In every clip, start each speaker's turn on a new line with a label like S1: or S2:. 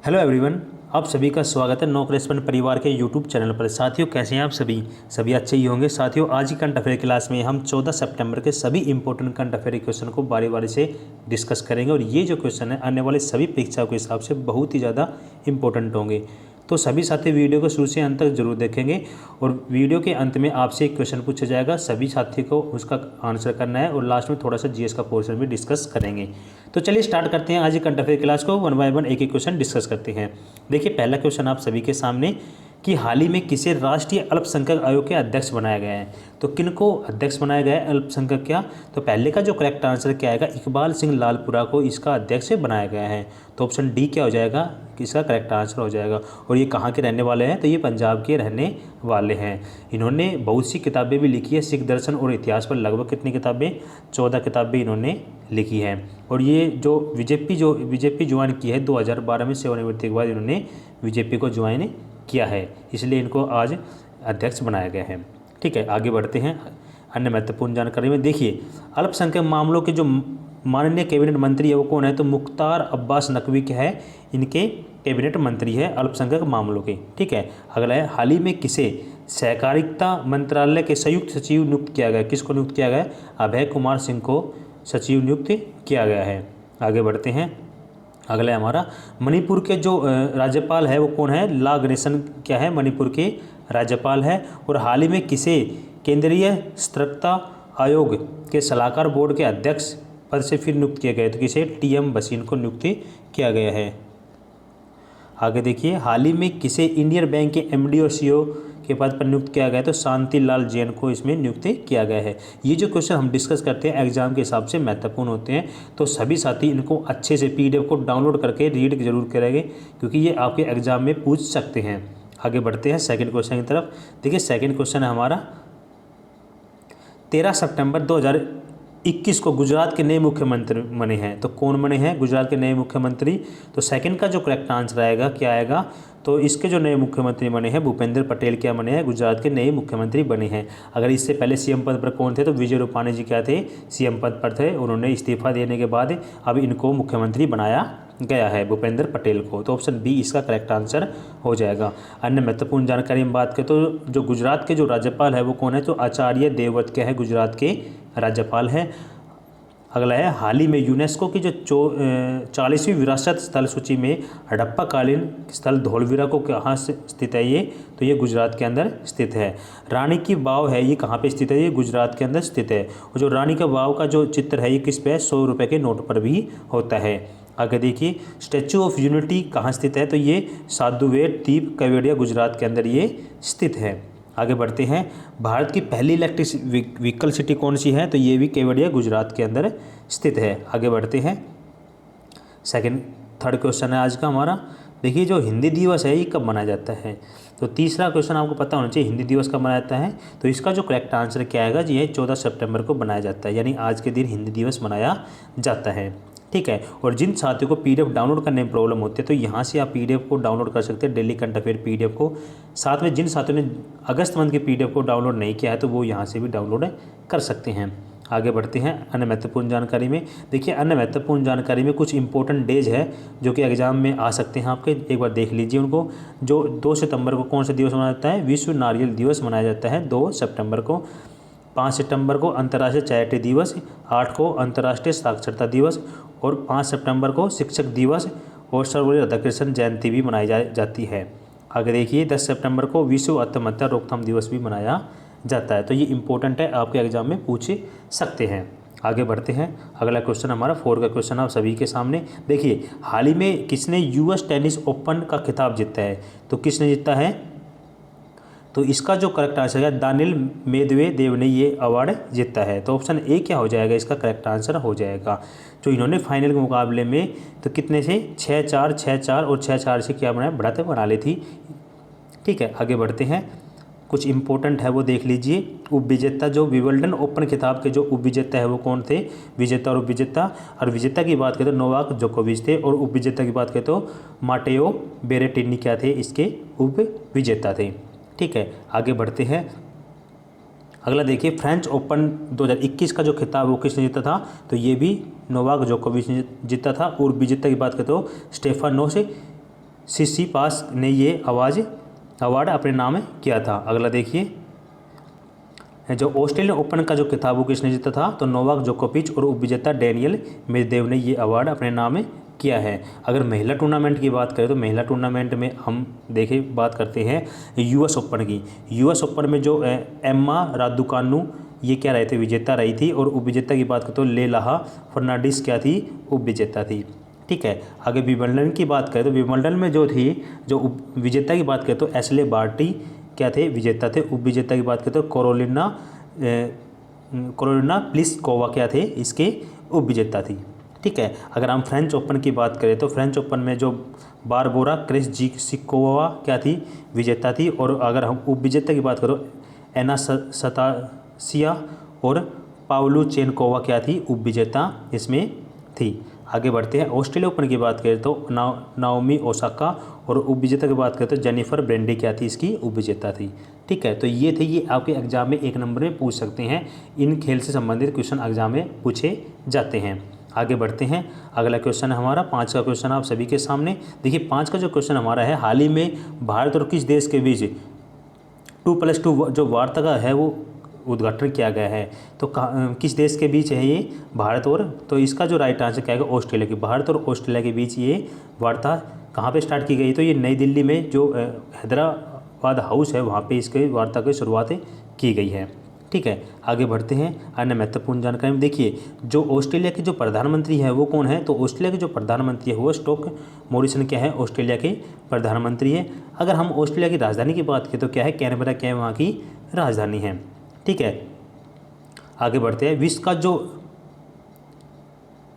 S1: Hello everyone, आप सभी का स्वागत है नो करेस्पॉन्ड परिवार के यूट्यूब चैनल पर। साथियों, कैसे हैं आप सभी अच्छे ही होंगे। साथियों, आज की करंट अफेयर क्लास में हम 14 सितंबर के सभी इंपॉर्टेंट करंट अफेयर क्वेश्चन को बारी बारी से डिस्कस करेंगे और ये जो क्वेश्चन है आने वाले सभी परीक्षाओं के हिसाब से बहुत ही ज़्यादा इंपॉर्टेंट होंगे। तो सभी साथी वीडियो को शुरू से अंत तक जरूर देखेंगे और वीडियो के अंत में आपसे एक क्वेश्चन पूछा जाएगा, सभी साथी को उसका आंसर करना है और लास्ट में थोड़ा सा जीएस का पोर्शन भी डिस्कस करेंगे। तो चलिए स्टार्ट करते हैं आज की करंट अफेयर क्लास को। वन बाय वन एक एक क्वेश्चन डिस्कस करते हैं। देखिए, पहला क्वेश्चन आप सभी के सामने कि हाल ही में किसे राष्ट्रीय अल्पसंख्यक आयोग के अध्यक्ष बनाया गया है। तो किनको अध्यक्ष बनाया गया है अल्पसंख्यक क्या? तो पहले का जो करेक्ट आंसर क्या आएगा, इकबाल सिंह लालपुरा को इसका अध्यक्ष बनाया गया है। तो ऑप्शन डी क्या हो जाएगा, इसका करेक्ट आंसर हो जाएगा। और ये कहाँ के रहने वाले हैं? तो ये पंजाब के रहने वाले हैं। इन्होंने बहुत सी किताबें भी लिखी है, सिख दर्शन और इतिहास पर लगभग कितनी किताबें? 14 किताबें इन्होंने लिखी है। और ये जो बीजेपी ज्वाइन की है 2012 में सेवानिवृत्ति के बाद इन्होंने बीजेपी को ज्वाइन किया है, इसलिए इनको आज अध्यक्ष बनाया गया है। ठीक है, आगे बढ़ते हैं अन्य महत्वपूर्ण जानकारी में। देखिए, अल्पसंख्यक मामलों के जो माननीय कैबिनेट मंत्री है वो कौन है? तो मुख्तार अब्बास नकवी के है, इनके कैबिनेट मंत्री है अल्पसंख्यक मामलों के। ठीक है, अगला है हाल ही में किसे सहकारिता मंत्रालय के संयुक्त सचिव नियुक्त किया गया? किसको नियुक्त किया गया? अभय कुमार सिंह को सचिव नियुक्त किया गया है। आगे बढ़ते हैं, अगला है हमारा मणिपुर के जो राज्यपाल है वो कौन है? ला गणेशन क्या है? मणिपुर के राज्यपाल है। और हाल ही में किसे केंद्रीय सतर्कता आयोग के सलाहकार बोर्ड के अध्यक्ष पद से फिर नियुक्त किया गया है? तो किसे? टीएम भसीन को नियुक्त किया गया है। आगे देखिए, हाल ही में किसे इंडियन बैंक के एमडी और सीईओ के पद पर नियुक्त किया गया है? तो शांति लाल जैन को इसमें नियुक्त किया गया है। ये जो क्वेश्चन हम डिस्कस करते हैं एग्जाम के हिसाब से महत्वपूर्ण होते हैं, तो सभी साथी इनको अच्छे से पीडीएफ को डाउनलोड करके रीड जरूर करेंगे, क्योंकि ये आपके एग्जाम में पूछ सकते हैं। आगे बढ़ते हैं सेकेंड क्वेश्चन की तरफ। देखिए, सेकेंड क्वेश्चन है हमारा 13 सितंबर 2021 को गुजरात के नए मुख्यमंत्री बने हैं। तो कौन बने हैं गुजरात के नए मुख्यमंत्री? तो सेकंड का जो करेक्ट आंसर आएगा क्या आएगा? तो इसके जो नए मुख्यमंत्री बने हैं भूपेंद्र पटेल क्या बने हैं? गुजरात के नए मुख्यमंत्री बने हैं। अगर इससे पहले सीएम पद पर कौन थे? तो विजय रूपाणी जी क्या थे? सीएम पद पर थे। उन्होंने इस्तीफा देने के बाद अब इनको मुख्यमंत्री बनाया गया है, भूपेंद्र पटेल को। तो ऑप्शन बी इसका करेक्ट आंसर हो जाएगा। अन्य महत्वपूर्ण जानकारी में बात करें तो जो गुजरात के जो राज्यपाल है वो कौन है? तो आचार्य देवव्रत क्या है? गुजरात के राज्यपाल हैं। अगला है हाल ही में यूनेस्को की जो 40वीं विरासत स्थल सूची में हड़प्पा कालीन स्थल धौलवीरा को कहाँ से स्थित है ये? तो ये गुजरात के अंदर स्थित है। रानी की वाव है, ये कहाँ पे स्थित है? ये गुजरात के अंदर स्थित है। और जो रानी का वाव का जो चित्र है ये किस पे है? 100 रुपये के नोट पर भी होता है। आगे देखिए, स्टैचू ऑफ यूनिटी कहाँ स्थित है? तो ये साधुवेद द्वीप केवड़िया गुजरात के अंदर ये स्थित है। आगे बढ़ते हैं, भारत की पहली इलेक्ट्रिक व्हीकल सिटी कौन सी है? तो ये भी केवड़िया गुजरात के अंदर स्थित है। आगे बढ़ते हैं, थर्ड क्वेश्चन है आज का हमारा। देखिए, जो हिंदी दिवस है ये कब मनाया जाता है? तो तीसरा क्वेश्चन आपको पता होना चाहिए, हिंदी दिवस कब मनाया जाता है? तो इसका जो करेक्ट आंसर क्या आएगा? ये 14 सितंबर को मनाया जाता है, यानी आज के दिन हिंदी दिवस मनाया जाता है। ठीक है, और जिन साथियों को पीडीएफ डाउनलोड करने में प्रॉब्लम होती है तो यहाँ से आप पीडीएफ को डाउनलोड कर सकते हैं, डेली करंट अफेयर पीडीएफ को। साथ में जिन साथियों ने अगस्त मंथ के पीडीएफ को डाउनलोड नहीं किया है तो वो यहाँ से भी डाउनलोड कर सकते हैं। आगे बढ़ते हैं अन्य महत्वपूर्ण जानकारी में। देखिए, अन्य महत्वपूर्ण जानकारी में कुछ इंपॉर्टेंट डेज है जो कि एग्जाम में आ सकते हैं आपके, एक बार देख लीजिए उनको। जो 2 सितंबर को कौन सा दिवस मनाया जाता है? विश्व नारियल दिवस मनाया जाता है 2 सितंबर को। 5 सितंबर को अंतर्राष्ट्रीय चैरिटी दिवस, 8 को अंतर्राष्ट्रीय साक्षरता दिवस और 5 सितंबर को शिक्षक दिवस और सर्वपल्ली राधाकृष्णन जयंती भी मनाई जाती है। आगे देखिए, 10 सितंबर को विश्व आत्महत्या रोकथाम दिवस भी मनाया जाता है। तो ये इंपॉर्टेंट है, आपके एग्जाम में पूछ सकते हैं। आगे बढ़ते हैं, अगला क्वेश्चन हमारा 4 का क्वेश्चन आप सभी के सामने। देखिए, हाल ही में किसने यूएस टेनिस ओपन का खिताब जीता है? तो किसने जीता है? तो इसका जो करेक्ट आंसर है दानिल मेदवेदेव ने ये अवार्ड जीता है। तो ऑप्शन ए क्या हो जाएगा? इसका करेक्ट आंसर हो जाएगा। जो इन्होंने फाइनल के मुकाबले में तो कितने से 6-4, 6-4 और 6-4 से क्या बनाया? बढ़त बना ली थी। ठीक है, आगे बढ़ते हैं, कुछ इंपॉर्टेंट है वो देख लीजिए। उपविजेता जो विंबलडन ओपन खिताब के जो उपविजेता है वो कौन थे? विजेता और उपविजेता। और विजेता की बात करें तो नोवाक जोकोविच थे और उपविजेता की बात करें तो माटेओ बेरेटिनी क्या थे? इसके उपविजेता थे। ठीक है, आगे बढ़ते हैं, अगला देखिए, फ्रेंच ओपन 2021 का जो खिताब वो किसने जीता था? तो ये भी नोवाक जोकोविच ने जीता था। और विजेता की बात करें तो स्टेफानोस सिसिपास ने ये अवार्ड अपने नाम किया था। अगला देखिए, जो ऑस्ट्रेलियन ओपन का जो खिताब वो किसने जीता था, तो नोवाक जोकोविच और उपविजेता डेनियल मेदवेदेव ने ये अवार्ड अपने नाम किया है। अगर महिला टूर्नामेंट की बात करें तो महिला टूर्नामेंट में हम बात करते हैं यूएस ओपन की। यूएस ओपन में जो एम्मा रादुकानु ये क्या रहे थे, विजेता रही थी, और उपविजेता की बात करें तो लेलाहा फर्नांडिस क्या थी, उपविजेता थी। ठीक है, आगे विंबलडन की बात करें तो विंबलडन में जो थी, जो विजेता की बात करें तो एशले बार्टी क्या थे, विजेता थे। उपविजेता की बात करें तो कोरोलिना प्लिस्कोवा क्या थे, इसके उपविजेता थी। ठीक है, अगर हम फ्रेंच ओपन की बात करें तो फ्रेंच ओपन में जो बारबोरा क्रेजजिकोवा क्या थी, विजेता थी। और अगर हम उपविजेता की बात करें एना सतासिया और पाउलुचेनकोवा क्या थी, उपविजेता इसमें थी। आगे बढ़ते हैं, ऑस्ट्रेलिया ओपन की बात करें तो नाओमी ओसाका, और उपविजेता की बात करें तो जेनिफर ब्रेंडी क्या थी, इसकी उपविजेता थी। ठीक है, तो ये थे, ये आपके एग्जाम में 1 नंबर में पूछ सकते हैं। इन खेल से संबंधित क्वेश्चन एग्जाम में पूछे जाते हैं। आगे बढ़ते हैं, अगला क्वेश्चन है हमारा 5 का क्वेश्चन आप सभी के सामने। देखिए 5 का जो क्वेश्चन हमारा है, हाल ही में भारत और किस देश के बीच 2+2 जो वार्ता है वो उद्घाटन किया गया है, तो किस देश के बीच है ये, भारत और, तो इसका जो राइट आंसर क्या है, ऑस्ट्रेलिया की। भारत और ऑस्ट्रेलिया के बीच ये वार्ता कहाँ पे स्टार्ट की गई, तो ये नई दिल्ली में जो हैदराबाद हाउस है वहाँ पे इसके वार्ता की शुरुआत की गई है। ठीक है, आगे बढ़ते हैं अन्य महत्वपूर्ण जानकारी में। देखिए जो ऑस्ट्रेलिया के जो प्रधानमंत्री है वो कौन है, तो ऑस्ट्रेलिया के जो प्रधानमंत्री है वो स्कॉट मॉरिसन क्या है, ऑस्ट्रेलिया के प्रधानमंत्री है। अगर हम ऑस्ट्रेलिया की राजधानी की बात करें तो क्या है, कैनबरा क्या है वहाँ की राजधानी है। ठीक है, आगे बढ़ते हैं,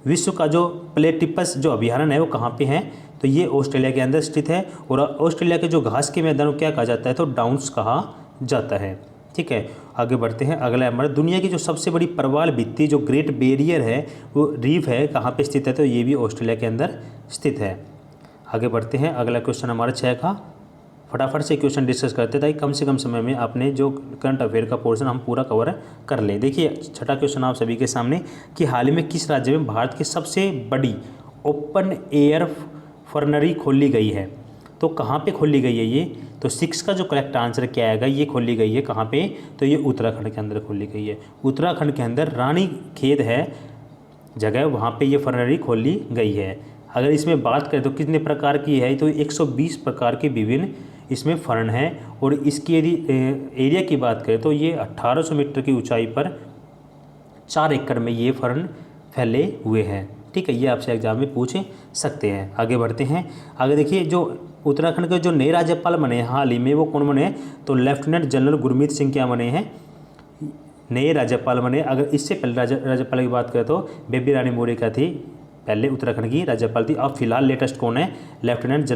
S1: विश्व का जो प्लेटिपस जो अभयारण्य है वो कहाँ पे है, तो ये ऑस्ट्रेलिया के अंदर स्थित है। और ऑस्ट्रेलिया के जो घास के मैदानों को क्या कहा जाता है, तो डाउन्स कहा जाता है। ठीक है, आगे बढ़ते हैं, अगला हमारा दुनिया की जो सबसे बड़ी प्रवाल भित्ति जो ग्रेट बैरियर है वो रीफ है, कहाँ पे स्थित है, तो ये भी ऑस्ट्रेलिया के अंदर स्थित है। आगे बढ़ते हैं, अगला क्वेश्चन हमारा 6 का, फटाफट से क्वेश्चन डिस्कस करते ताकि कम से कम समय में आपने जो करंट अफेयर का पोर्शन हम पूरा कवर कर लें। देखिए 6ठा क्वेश्चन आप सभी के सामने कि हाल ही में किस राज्य में भारत की सबसे बड़ी ओपन एयर फर्नरी खोली गई है, तो कहाँ पे खोली गई है ये, तो 6 का जो करेक्ट आंसर क्या आएगा, ये खोली गई है कहाँ पे, तो ये उत्तराखंड के अंदर खोली गई है। उत्तराखंड के अंदर रानी खेत है जगह, वहाँ पे ये फर्नरी खोली गई है। अगर इसमें बात करें तो कितने प्रकार की है, तो 120 प्रकार के विभिन्न इसमें फर्न है। और इसकी यदि एरिया की बात करें तो ये 1800 मीटर की ऊंचाई पर 4 एकड़ में ये फर्न फैले हुए हैं। ठीक है, ये आपसे एग्जाम में पूछ सकते हैं। आगे बढ़ते हैं, आगे देखिए जो उत्तराखंड के जो नए राज्यपाल बने हैं हाल ही में वो कौन बने हैं, तो लेफ्टिनेंट जनरल गुरमीत सिंह क्या बने हैं, नए राज्यपाल बने। अगर इससे पहले राज्यपाल की बात करें तो बेबी रानी मौर्य क्या थी, पहले उत्तराखंड की राज्यपाल थी। अब फिलहाल लेटेस्ट कौन है, लेफ्टिनेंट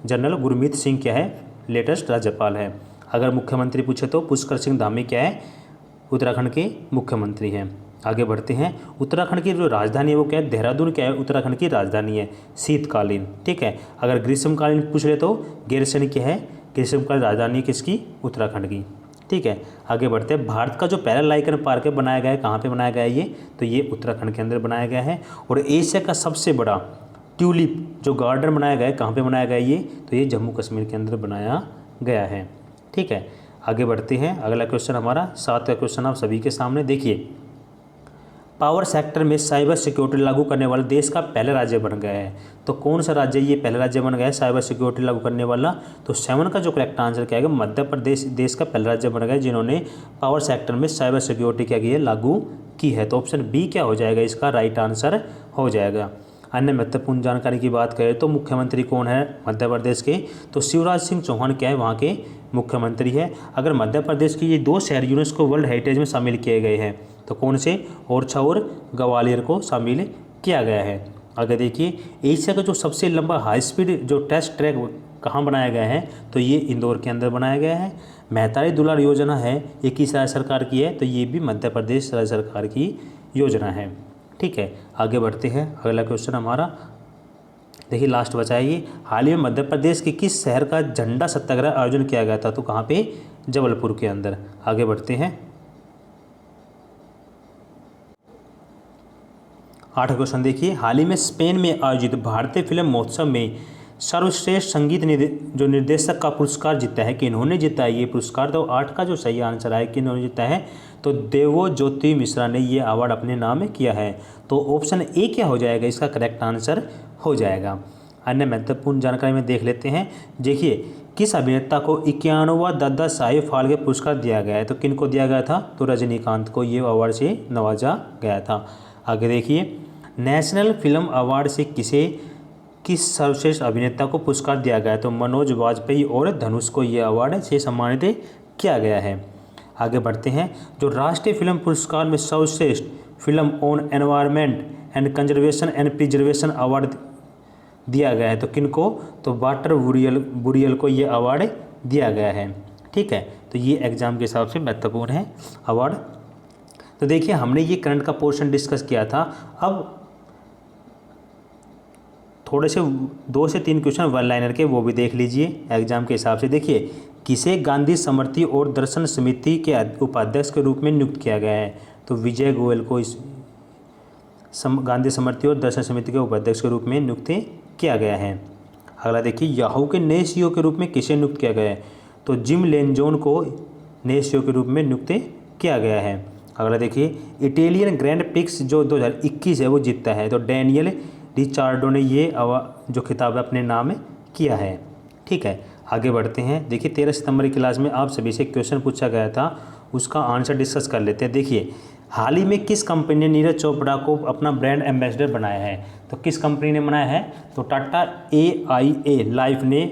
S1: जनरल गुरमीत सिंह क्या है, लेटेस्ट राज्यपाल है। अगर मुख्यमंत्री पूछे तो पुष्कर सिंह धामी क्या है, उत्तराखंड के मुख्यमंत्री हैं। आगे बढ़ते हैं, उत्तराखंड की जो राजधानी है वो क्या है, देहरादून क्या है, उत्तराखंड की राजधानी है शीतकालीन। ठीक है, अगर ग्रीष्मकालीन पूछ ले तो गैरसैंण क्या है, ग्रीष्मकालीन राजधानी किसकी, उत्तराखंड की। ठीक है, आगे बढ़ते हैं, भारत का जो पहला लाइकन पार्क है बनाया गया है, कहाँ पे बनाया गया है ये, तो ये उत्तराखंड के अंदर बनाया गया है। और एशिया का सबसे बड़ा ट्यूलिप जो गार्डन बनाया गया है, कहाँ पे बनाया गया है ये, तो ये जम्मू कश्मीर के अंदर बनाया गया है। ठीक है, आगे बढ़ते हैं, अगला क्वेश्चन हमारा 7 का क्वेश्चन आप सभी के सामने। देखिए पावर सेक्टर में साइबर सिक्योरिटी लागू करने वाला देश का पहला राज्य बन गया है, तो कौन सा राज्य ये पहला राज्य बन गया है साइबर सिक्योरिटी लागू करने वाला, तो 7 का जो करेक्ट आंसर क्या है, मध्य प्रदेश देश का पहला राज्य बन गया है जिन्होंने पावर सेक्टर में साइबर सिक्योरिटी क्या की है, लागू की है। तो ऑप्शन बी क्या हो जाएगा, इसका राइट आंसर हो जाएगा। अन्य महत्वपूर्ण जानकारी की बात करें तो मुख्यमंत्री कौन है मध्य प्रदेश के, तो शिवराज सिंह चौहान क्या है वहाँ के मुख्यमंत्री है। अगर मध्य प्रदेश की ये 2 शहर यूनेस्को वर्ल्ड हेरिटेज में शामिल किए गए हैं, तो कौन से, ओरछा और ग्वालियर को शामिल किया गया है। अगर देखिए एशिया का जो सबसे लंबा हाई स्पीड जो टेस्ट ट्रैक कहाँ बनाया गया है, तो ये इंदौर के अंदर बनाया गया है। महतारी दुलार योजना है ये किस राज्य सरकार की है, तो ये भी मध्य प्रदेश राज्य सरकार की योजना है। ठीक है, आगे बढ़ते हैं, अगला क्वेश्चन हमारा देखिए लास्ट बचा है ये, हाल ही में मध्य प्रदेश के किस शहर का झंडा सत्याग्रह आयोजन किया गया था, तो कहाँ पे, जबलपुर के अंदर। आगे बढ़ते हैं, 8 क्वेश्चन देखिए, हाल ही में स्पेन में आयोजित भारतीय फिल्म महोत्सव में सर्वश्रेष्ठ संगीत जो निर्देशक का पुरस्कार जीता है कि इन्होंने जीता है ये पुरस्कार। तो 8 का जो सही आंसर है कि इन्होंने जीता है तो देवज्योति मिश्रा ने ये अवार्ड अपने नाम किया है। तो ऑप्शन ए क्या हो जाएगा, इसका करेक्ट आंसर हो जाएगा। अन्य महत्वपूर्ण जानकारी में देख लेते हैं। देखिए, किस अभिनेता को 91वां दादा साहेब फाल्के पुरस्कार दिया गया है, तो किन को दिया गया था, तो रजनीकांत को ये अवार्ड से नवाजा गया था। आगे देखिए, नेशनल फिल्म अवार्ड से किस सर्वश्रेष्ठ अभिनेता को पुरस्कार दिया गया है, तो मनोज वाजपेयी और धनुष को ये अवार्ड से सम्मानित किया गया है। आगे बढ़ते हैं। जो राष्ट्रीय फिल्म पुरस्कार में सर्वश्रेष्ठ film on environment and conservation and preservation award दिया गया है, तो किनको, तो वाटर बुरियल को ये अवार्ड दिया गया है। ठीक है, तो ये एग्जाम के हिसाब से महत्वपूर्ण है अवार्ड। तो देखिए, हमने ये करंट का पोर्शन डिस्कस किया था। अब थोड़े से 2 से 3 क्वेश्चन वन लाइनर के वो भी देख लीजिए एग्जाम के हिसाब से। देखिए, किसे गांधी स्मृति और दर्शन समिति के उपाध्यक्ष के रूप में नियुक्त किया गया है, तो विजय गोयल को इस गांधी स्मृति और दर्शन समिति के उपाध्यक्ष के रूप में नियुक्त किया गया है। अगला देखिए, याहू के नए सीईओ के रूप में किसे नियुक्त किया गया है, तो जिम लेंजोन को नए सीईओ के रूप में नियुक्त किया गया है। अगला देखिए, इटालियन ग्रैंड प्रिक्स जो 2021 है वो जीतता है, तो डैनियल रिचार्डो ने ये जो खिताब है अपने नाम किया है। ठीक है, आगे बढ़ते हैं। देखिए, 13 सितंबर की क्लास में आप सभी से क्वेश्चन पूछा गया था, उसका आंसर डिस्कस कर लेते हैं। देखिए, हाल ही में किस कंपनी ने नीरज चोपड़ा को अपना ब्रांड एम्बेसडर बनाया है, तो किस कंपनी ने बनाया है, तो टाटा AIA लाइफ ने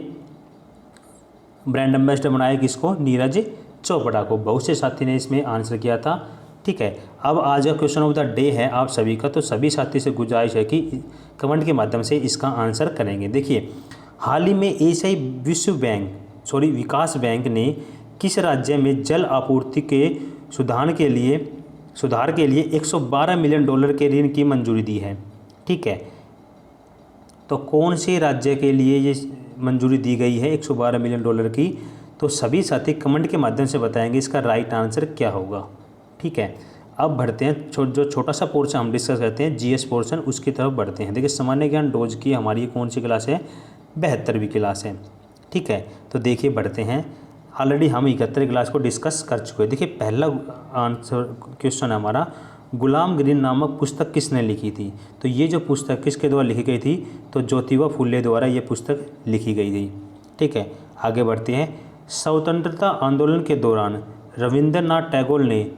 S1: ब्रांड एम्बेसडर बनाया किसको, नीरज चोपड़ा को। बहुत से साथी ने इसमें आंसर किया था। ठीक है, अब आज का क्वेश्चन ऑफ द डे है आप सभी का, तो सभी साथी से गुजारिश है कि कमेंट के माध्यम से इसका आंसर करेंगे। देखिए, हाल ही में एशियाई विकास बैंक ने किस राज्य में जल आपूर्ति के सुधार के लिए $112 मिलियन के ऋण की मंजूरी दी है। ठीक है, तो कौन से राज्य के लिए ये मंजूरी दी गई है $112 मिलियन की, तो सभी साथी कमेंट के माध्यम से बताएंगे इसका राइट आंसर क्या होगा। ठीक है, अब बढ़ते हैं जो छोटा सा पोर्शन हम डिस्कस करते हैं GS पोर्शन, उसकी तरफ बढ़ते हैं। देखिए, सामान्य ज्ञान डोज की हमारी कौन सी क्लास है, 72वीं क्लास है। ठीक है, तो देखिए बढ़ते हैं। ऑलरेडी हम 71 क्लास को डिस्कस कर चुके हैं। देखिए, पहला आंसर क्वेश्चन है हमारा, गुलाम गिरी नामक पुस्तक किसने लिखी थी, तो ये जो पुस्तक किसके द्वारा लिखी गई थी, तो ज्योतिबा फुले द्वारा ये पुस्तक लिखी गई थी। ठीक है, आगे बढ़ते हैं। स्वतंत्रता आंदोलन के दौरान रविंद्रनाथ टैगोर ने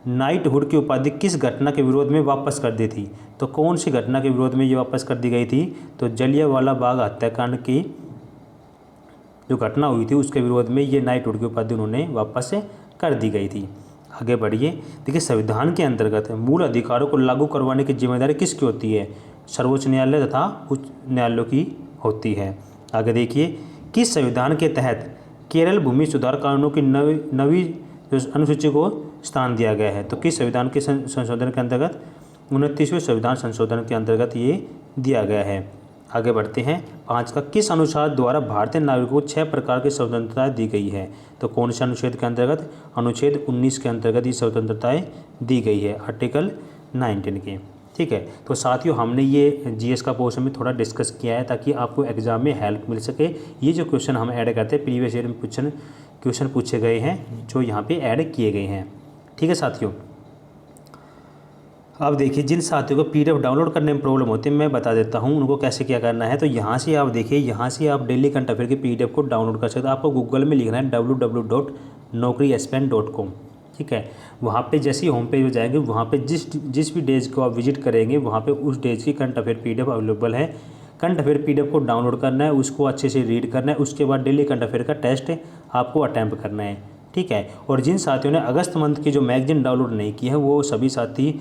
S1: नाइटहुड की उपाधि किस घटना के विरोध में वापस कर दी थी, तो कौन सी घटना के विरोध में ये वापस कर दी गई थी, तो जलियांवाला बाग हत्याकांड की जो घटना हुई थी उसके विरोध में ये नाइटहुड की उपाधि उन्होंने वापस कर दी गई थी। आगे बढ़िए। देखिए, संविधान के अंतर्गत मूल अधिकारों को लागू करवाने की जिम्मेदारी किसकी होती है, सर्वोच्च न्यायालय तथा उच्च न्यायालयों की होती है। आगे देखिए, किस संविधान के तहत केरल भूमि सुधार कानूनों की नवी अनुसूची को स्थान दिया गया है, तो किस संविधान के संशोधन के अंतर्गत, 29वें संविधान संशोधन के अंतर्गत ये दिया गया है। आगे बढ़ते हैं। 5 का, किस अनुच्छेद द्वारा भारतीय नागरिकों को 6 प्रकार की स्वतंत्रताएं दी गई है, तो कौन से अनुच्छेद के अंतर्गत, अनुच्छेद 19 के अंतर्गत ये स्वतंत्रताएं दी गई है, आर्टिकल 19 के। ठीक है, तो साथियों हमने ये GS का पोर्शन में थोड़ा डिस्कस किया है ताकि आपको एग्जाम में हेल्प मिल सके। ये जो क्वेश्चन हम ऐड करते हैं प्रीवियस ईयर में क्वेश्चन पूछे गए हैं जो यहाँ पे ऐड किए गए हैं। ठीक है साथियों, अब देखिए, जिन साथियों को PDF डाउनलोड करने में प्रॉब्लम होती है मैं बता देता हूँ उनको कैसे क्या करना है। तो यहाँ से आप देखिए, यहाँ से आप डेली करंट अफेयर की PDF को डाउनलोड कर सकते हैं। आपको गूगल में लिखना है www.naukriexpand.com। ठीक है, वहाँ पे जैसे ही होम पेज पे जाएंगे वहाँ पे जिस भी डेज को आप विजिट करेंगे वहाँ पे उस डेज की करंट अफेयर PDF अवेलेबल है। करंट अफेयर PDF को डाउनलोड करना है, उसको अच्छे से रीड करना है, उसके बाद डेली करंट अफेयर का टेस्ट आपको अटैम्प्ट करना है। ठीक है, और जिन साथियों ने अगस्त मंथ की जो मैगजीन डाउनलोड नहीं की है वो सभी साथी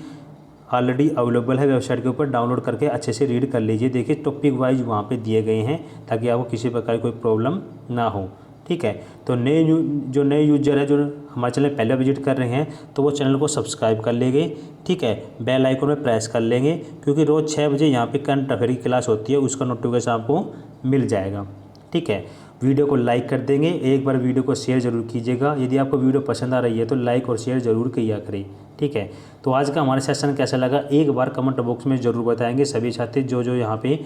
S1: ऑलरेडी अवेलेबल है वेबसाइट के ऊपर, डाउनलोड करके अच्छे से रीड कर लीजिए। देखिए, टॉपिक वाइज वहाँ पे दिए गए हैं ताकि आपको किसी प्रकार की कोई प्रॉब्लम ना हो। ठीक है, तो जो नए यूजर है जो हमारे चैनल पहले विजिट कर रहे हैं तो वो चैनल को सब्सक्राइब कर लेंगे। ठीक है, बेल आइकन में प्रेस कर लेंगे क्योंकि रोज़ 6 बजे यहाँ पे करंट अफेयर की क्लास होती है, उसका नोटिफिकेशन आपको मिल जाएगा। ठीक है, वीडियो को लाइक कर देंगे, एक बार वीडियो को शेयर ज़रूर कीजिएगा। यदि आपको वीडियो पसंद आ रही है तो लाइक और शेयर ज़रूर किया करें। ठीक है, तो आज का हमारा सेशन कैसा लगा एक बार कमेंट बॉक्स में ज़रूर बताएंगे सभी साथी जो यहाँ पे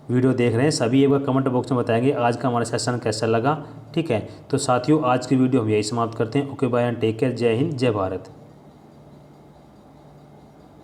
S1: वीडियो देख रहे हैं सभी एक बार कमेंट बॉक्स में बताएंगे आज का हमारा सेशन कैसा लगा। ठीक है, तो साथियों आज की वीडियो हम यही समाप्त करते हैं। Okay bye and take care. जय हिंद, जय भारत।